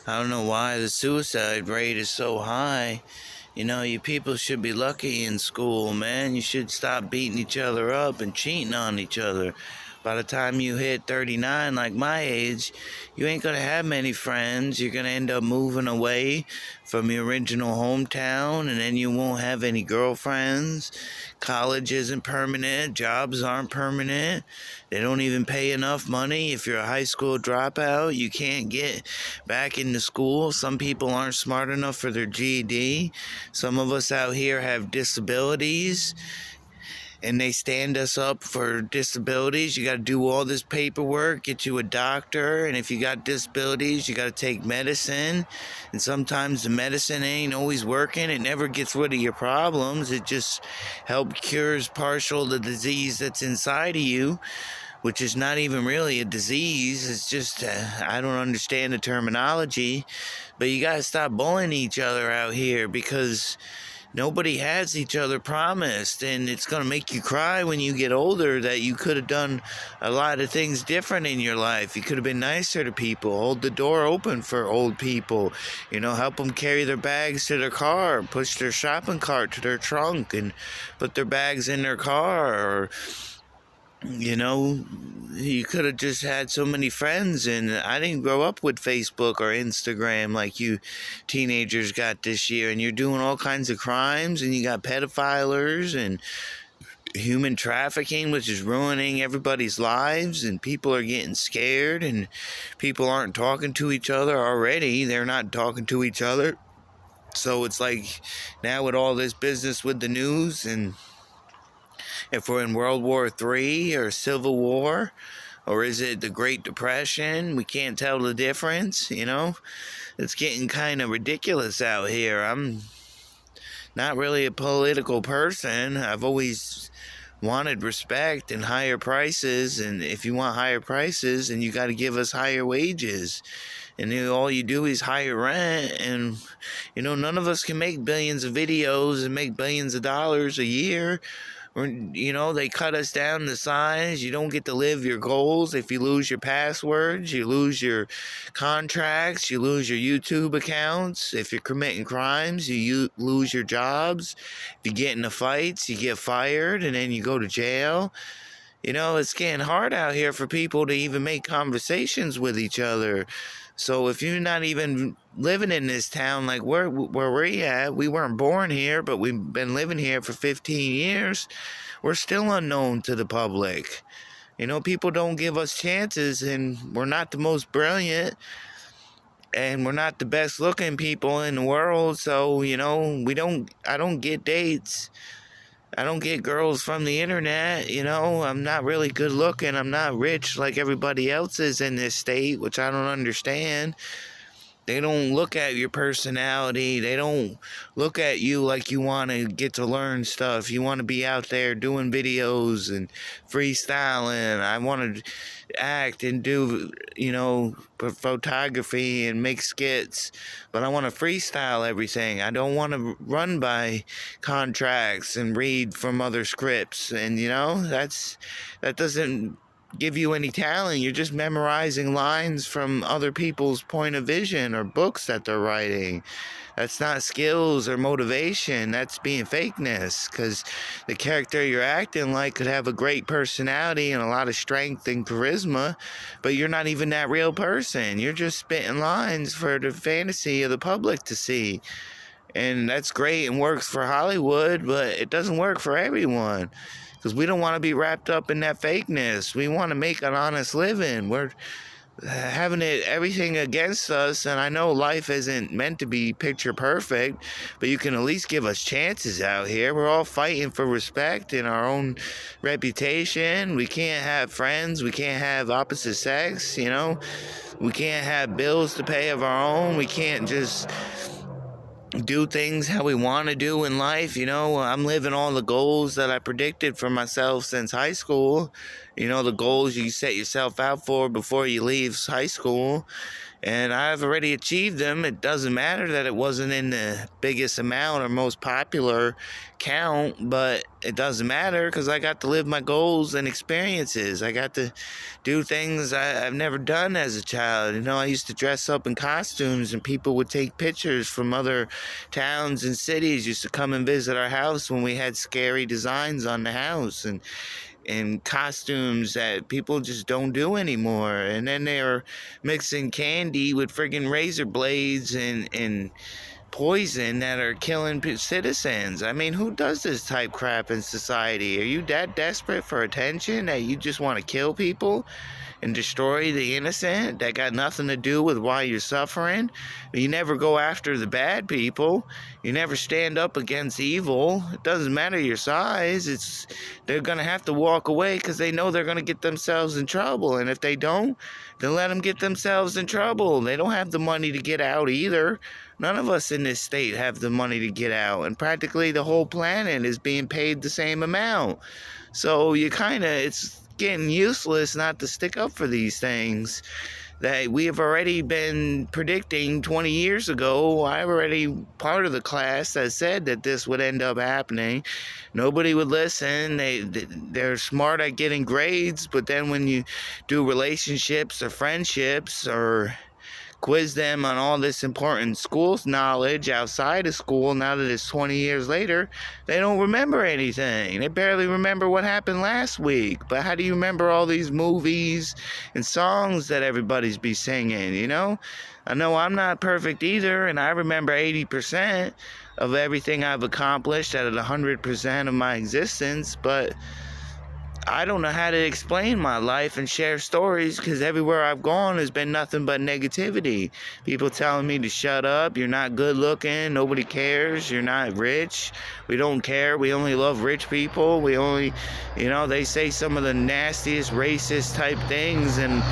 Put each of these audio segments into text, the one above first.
I don't know why the suicide rate is so high. You people should be lucky in school, man. You should stop beating each other up and cheating on each other. By the time you hit 39, like my age, you ain't gonna have many friends. You're gonna end up moving away from your original hometown, and then you won't have any girlfriends. College isn't permanent, jobs aren't permanent. They don't even pay enough money. If you're a high school dropout, you can't get back into school. Some people aren't smart enough for their GED. Some of us out here have disabilities, and they stand us up for disabilities. You got to do all this paperwork, get you a doctor, and if you got disabilities, you got to take medicine, and sometimes the medicine ain't always working. It never gets rid of your problems. It just helps cures partial the disease that's inside of you, which is not even really a disease. It's just, I don't understand the terminology, but you got to stop bullying each other out here, because nobody has each other promised, and it's going to make you cry when you get older that you could have done a lot of things different in your life. You could have been nicer to people, hold the door open for old people, help them carry their bags to their car, push their shopping cart to their trunk and put their bags in their car. Or you could have just had so many friends. And I didn't grow up with Facebook or Instagram like you teenagers got this year, and you're doing all kinds of crimes, and you got pedophilers and human trafficking, which is ruining everybody's lives, and people are getting scared, and people aren't talking to each other already. They're not talking to each other. So it's like now with all this business with the news, and if we're in World War III or Civil War, or is it the Great Depression? We can't tell the difference, It's getting kind of ridiculous out here. I'm not really a political person. I've always wanted respect and higher prices, and if you want higher prices, then you got to give us higher wages. And all you do is higher rent, and none of us can make billions of videos and make billions of dollars a year. They cut us down to size. You don't get to live your goals. If you lose your passwords, you lose your contracts, you lose your YouTube accounts. If you're committing crimes, you lose your jobs. If you get into fights, you get fired, and then you go to jail. It's getting hard out here for people to even make conversations with each other. So if you're not even living in this town like where we're at, we weren't born here, but we've been living here for 15 years, we're still unknown to the public. People don't give us chances, and we're not the most brilliant, and we're not the best looking people in the world. So, I don't get dates. I don't get girls from the internet. I'm not really good looking. I'm not rich like everybody else is in this state, which I don't understand. They don't look at your personality. They don't look at you like you want to get to learn stuff. You want to be out there doing videos and freestyling. I want to act and do, photography and make skits. But I want to freestyle everything. I don't want to run by contracts and read from other scripts. And, that doesn't give you any talent. You're just memorizing lines from other people's point of vision or books that they're writing. That's not skills or motivation. That's being fakeness, because the character you're acting like could have a great personality and a lot of strength and charisma, but you're not even that real person. You're just spitting lines for the fantasy of the public to see. And that's great and works for Hollywood, but it doesn't work for everyone, because we don't want to be wrapped up in that fakeness. We want to make an honest living. We're having everything against us, and I know life isn't meant to be picture perfect, but you can at least give us chances out here. We're all fighting for respect and our own reputation. We can't have friends. We can't have opposite sex, We can't have bills to pay of our own. We can't just do things how we want to do in life. I'm living all the goals that I predicted for myself since high school. The goals you set yourself out for before you leave high school. and I've already achieved them. It doesn't matter that it wasn't in the biggest amount or most popular count, but it doesn't matter because I got to live my goals and experiences. I got to do things I've never done as a child. I used to dress up in costumes, and people would take pictures from other towns and cities, used to come and visit our house when we had scary designs on the house, and costumes that people just don't do anymore. And then they were mixing candy with friggin' razor blades and poison that are killing citizens. I mean, who does this type crap in society? Are you that desperate for attention that you just want to kill people and destroy the innocent that got nothing to do with why you're suffering? You never go after the bad people. You never stand up against evil. It doesn't matter your size. They're going to have to walk away because they know they're going to get themselves in trouble. And if they don't, then let them get themselves in trouble. They don't have the money to get out either. None of us in this state have the money to get out. And practically the whole planet is being paid the same amount. So it's getting useless not to stick up for these things that we have already been predicting 20 years ago. I'm already part of the class that said that this would end up happening. Nobody would listen. They're smart at getting grades, but then when you do relationships or friendships or quiz them on all this important school knowledge outside of school, now that it's 20 years later, they don't remember anything. They barely remember what happened last week. But how do you remember all these movies and songs that everybody's be singing, I know I'm not perfect either, and I remember 80% of everything I've accomplished out of 100% of my existence, but I don't know how to explain my life and share stories because everywhere I've gone has been nothing but negativity. People telling me to shut up, you're not good looking, nobody cares, you're not rich, we don't care, we only love rich people, we only, they say some of the nastiest racist type things, and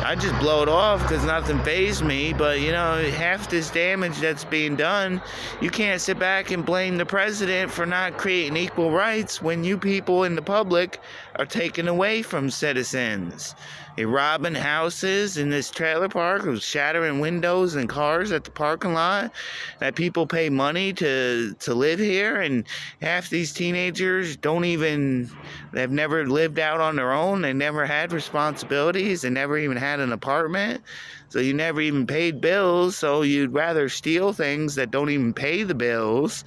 I just blow it off because nothing fazed me. But half this damage that's being done, you can't sit back and blame the president for not creating equal rights when you people in the public are taken away from citizens. They're robbing houses in this trailer park, shattering windows and cars at the parking lot, that people pay money to live here, and half these teenagers they've never lived out on their own, they never had responsibilities, they never even had an apartment, so you never even paid bills, so you'd rather steal things that don't even pay the bills.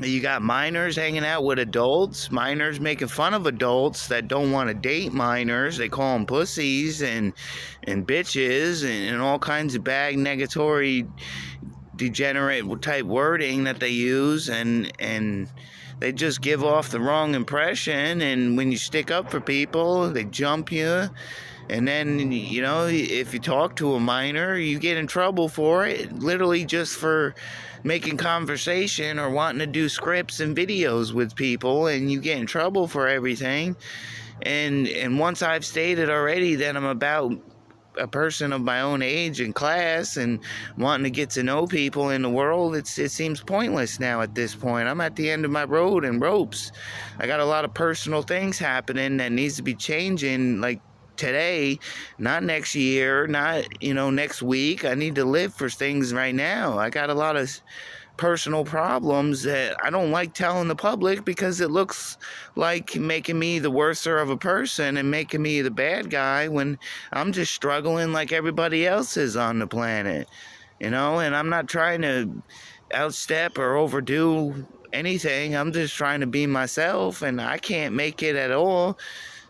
You got minors hanging out with adults, minors making fun of adults that don't want to date minors. They call them pussies and bitches and all kinds of bad negatory degenerate type wording that they use, and they just give off the wrong impression. And when you stick up for people, they jump you. And then, if you talk to a minor, you get in trouble for it, literally just for making conversation or wanting to do scripts and videos with people, and you get in trouble for everything. And once I've stated already that I'm about a person of my own age and class and wanting to get to know people in the world, it seems pointless now at this point. I'm at the end of my road and ropes. I got a lot of personal things happening that needs to be changing, like today, not next year, not next week. I need to live for things right now. I got a lot of personal problems that I don't like telling the public because it looks like making me the worser of a person and making me the bad guy when I'm just struggling like everybody else is on the planet, and I'm not trying to outstep or overdo anything. I'm just trying to be myself, and I can't make it at all.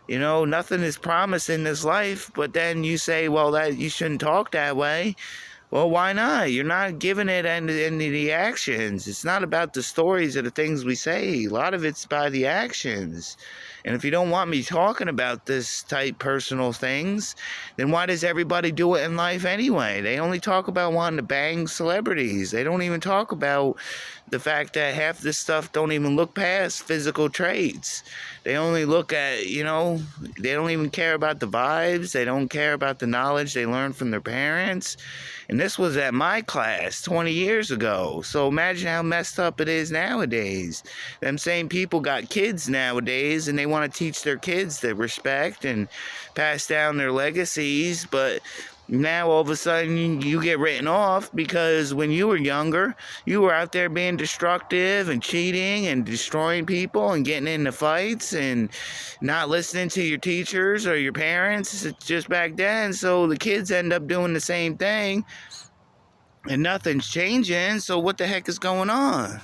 Nothing is promised in this life, but then you say, well, that you shouldn't talk that way. Well, why not? You're not giving it any of the actions. It's not about the stories or the things we say. A lot of it's by the actions. And if you don't want me talking about this type personal things, then why does everybody do it in life anyway? They only talk about wanting to bang celebrities. They don't even talk about the fact that half this stuff don't even look past physical traits. They only look at, they don't even care about the vibes. They don't care about the knowledge they learned from their parents. And this was at my class 20 years ago. So imagine how messed up it is nowadays. Them same people got kids nowadays, and they want to teach their kids to respect and pass down their legacies, but Now all of a sudden you get written off because when you were younger, you were out there being destructive and cheating and destroying people and getting into fights and not listening to your teachers or your parents just back then. So the kids end up doing the same thing and nothing's changing. So what the heck is going on?